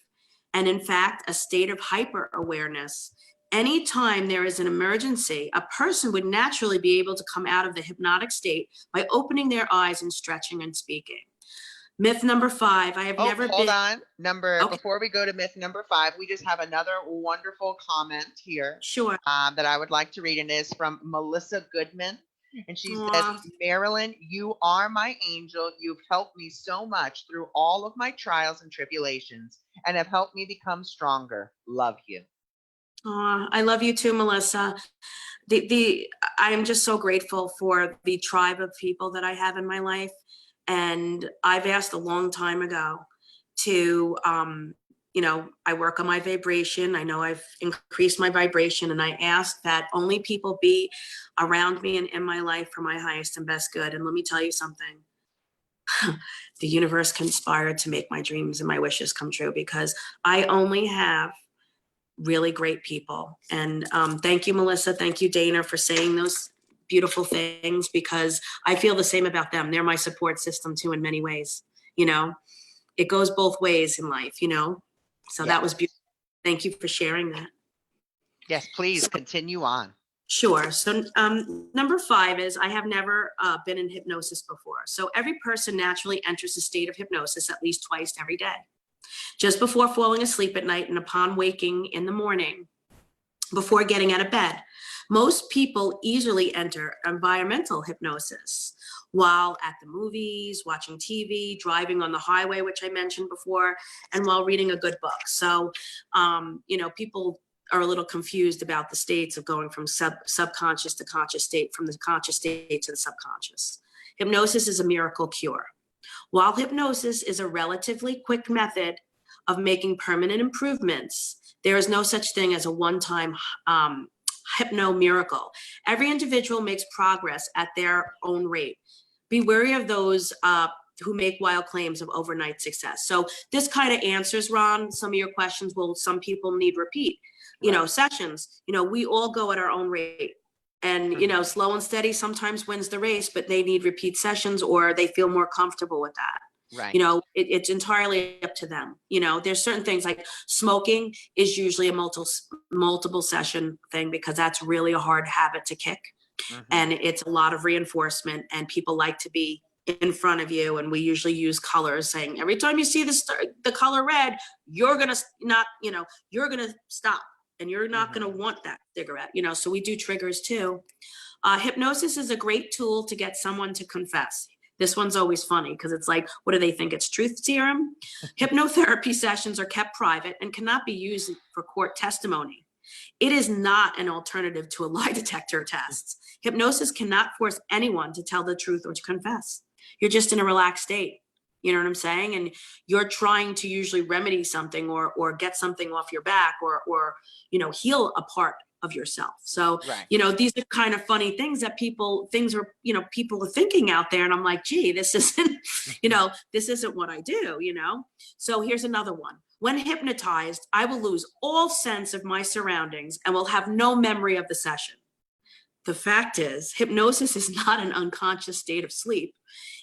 And in fact, a state of hyper awareness. Anytime there is an emergency, a person would naturally be able to come out of the hypnotic state by opening their eyes and stretching and speaking. Myth number 5, I have never hold been. on. Before we go to myth number 5, we just have another wonderful comment here. Sure. That I would like to read, and it is from Melissa Goodman. And she says, Marilyn, you are my angel. You've helped me so much through all of my trials and tribulations and have helped me become stronger. Love you. I love you too, Melissa. I'm just so grateful for the tribe of people that I have in my life. And I've asked a long time ago to, I work on my vibration. I know I've increased my vibration, and I ask that only people be around me and in my life for my highest and best good. And let me tell you something. The universe conspired to make my dreams and my wishes come true, because I only have really great people. And thank you, Melissa. Thank you, Dana, for saying those beautiful things, because I feel the same about them. They're my support system too, in many ways. It goes both ways in life, So yes. That was beautiful. Thank you for sharing that. Yes, please continue on. Sure. So number 5 is I have never been in hypnosis before. So every person naturally enters a state of hypnosis at least twice every day. Just before falling asleep at night and upon waking in the morning, before getting out of bed. Most people easily enter environmental hypnosis while at the movies, watching TV, driving on the highway, which I mentioned before, and while reading a good book. So, people are a little confused about the states of going from subconscious to conscious state, from the conscious state to the subconscious. Hypnosis is a miracle cure. While hypnosis is a relatively quick method of making permanent improvements, there is no such thing as a one-time hypno miracle. Every individual makes progress at their own rate. Be wary of those who make wild claims of overnight success. So this kind of answers, Ron, some of your questions. Will some people need repeat, sessions? We all go at our own rate. And, slow and steady sometimes wins the race, but they need repeat sessions, or they feel more comfortable with that. Right. It's entirely up to them. There's certain things like smoking is usually a multiple session thing, because that's really a hard habit to kick. Mm-hmm. And it's a lot of reinforcement, and people like to be in front of you. And we usually use colors, saying every time you see the color red, you're going to you're going to stop, and you're not going to want that cigarette, so we do triggers too. Hypnosis is a great tool to get someone to confess. This one's always funny, because it's like, what do they think? It's truth serum? Hypnotherapy sessions are kept private and cannot be used for court testimony. It is not an alternative to a lie detector test. Hypnosis cannot force anyone to tell the truth or to confess. You're just in a relaxed state. You know what I'm saying? And you're trying to usually remedy something or get something off your back or heal a part of yourself. So, Right. these are kind of funny things that people are thinking out there. And I'm like, gee, this isn't, this isn't what I do, So here's another one. When hypnotized, I will lose all sense of my surroundings and will have no memory of the session. The fact is, hypnosis is not an unconscious state of sleep.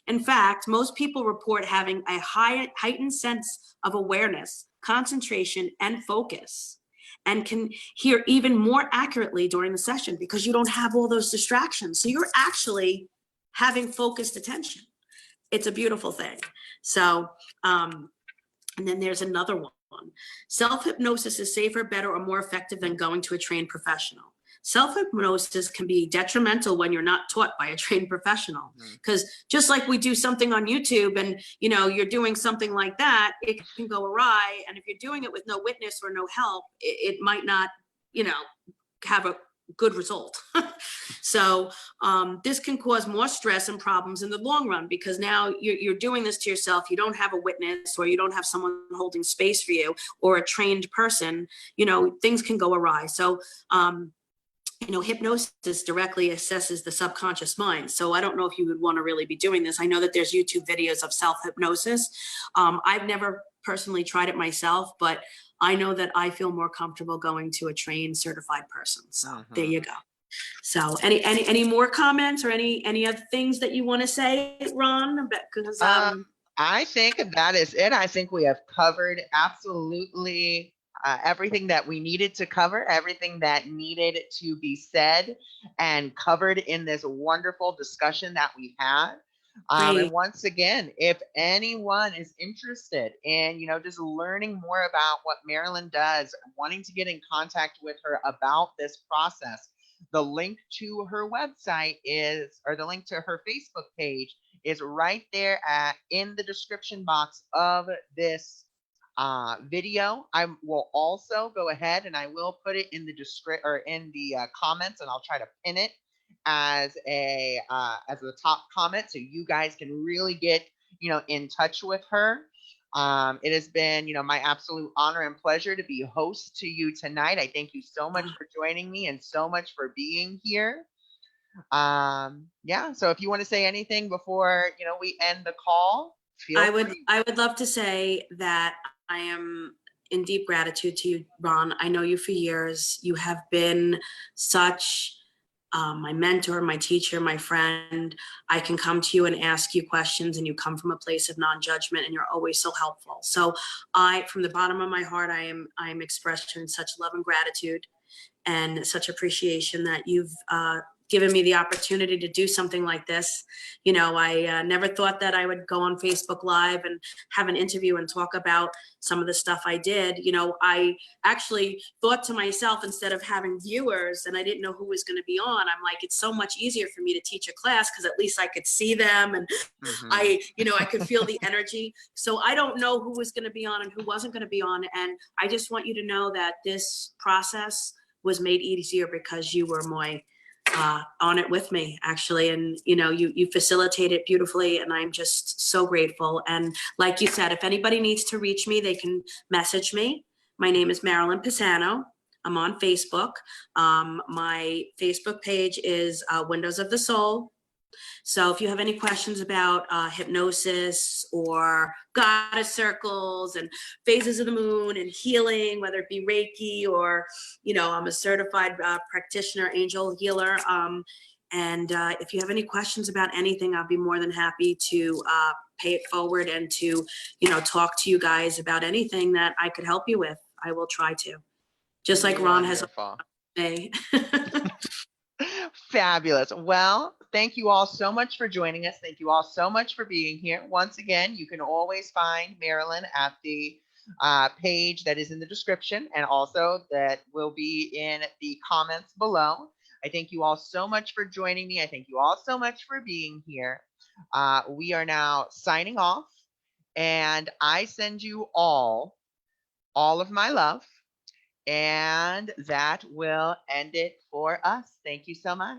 In fact, most people report having a heightened sense of awareness, concentration, and focus, and can hear even more accurately during the session because you don't have all those distractions. So you're actually having focused attention. It's a beautiful thing. So, and then there's another one. Self-hypnosis is safer, better, or more effective than going to a trained professional. Self-hypnosis can be detrimental when you're not taught by a trained professional. Because just like we do something on YouTube and, you're doing something like that, it can go awry. And if you're doing it with no witness or no help, it might not, have a good result. So this can cause more stress and problems in the long run because now you're doing this to yourself. You don't have a witness or you don't have someone holding space for you or a trained person, things can go awry. So, hypnosis directly assesses the subconscious mind. So I don't know if you would want to really be doing this. I know that there's YouTube videos of self-hypnosis. I've never personally tried it myself, but I know that I feel more comfortable going to a trained, certified person. So there you go. So any more comments or any other things that you want to say, Ron? Because I think that is it. I think we have covered absolutely everything that we needed to cover, everything that needed to be said and covered in this wonderful discussion that we've had. And once again, if anyone is interested in, just learning more about what Marilyn does, wanting to get in contact with her about this process, the link to her website or the link to her Facebook page is right there in the description box of this video. I will also go ahead and I will put it in the comments, and I'll try to pin it as the top comment so you guys can really get in touch with her. It has been my absolute honor and pleasure to be host to you tonight. I thank you so much for joining me and so much for being here. So if you want to say anything before we end the call, I would love to say that I am in deep gratitude to you, Ron. I know you for years. You have been such my mentor, my teacher, my friend. I can come to you and ask you questions, and you come from a place of non-judgment, and you're always so helpful. So from the bottom of my heart, I am expressing such love and gratitude and such appreciation that you've given me the opportunity to do something like this. I never thought that I would go on Facebook Live and have an interview and talk about some of the stuff I did. I actually thought to myself, instead of having viewers and I didn't know who was going to be on, I'm like, it's so much easier for me to teach a class because at least I could see them and I could feel the energy. So I don't know who was going to be on and who wasn't going to be on. And I just want you to know that this process was made easier because you were on it with me, actually. And, you facilitate it beautifully, and I'm just so grateful. And like you said, if anybody needs to reach me, they can message me. My name is Marilyn Pisano. I'm on Facebook. My Facebook page is Windows of the Soul. So if you have any questions about hypnosis or goddess circles and phases of the moon and healing, whether it be Reiki or, I'm a certified practitioner, angel healer. And if you have any questions about anything, I'll be more than happy to pay it forward and to, talk to you guys about anything that I could help you with. I will try to. Just like Ron has a Fabulous. Well, thank you all so much for joining us. Thank you all so much for being here. Once again, you can always find Marilyn at the page that is in the description, and also that will be in the comments below. I thank you all so much for joining me. I thank you all so much for being here. We are now signing off, and I send you all of my love. And that will end it for us. Thank you so much.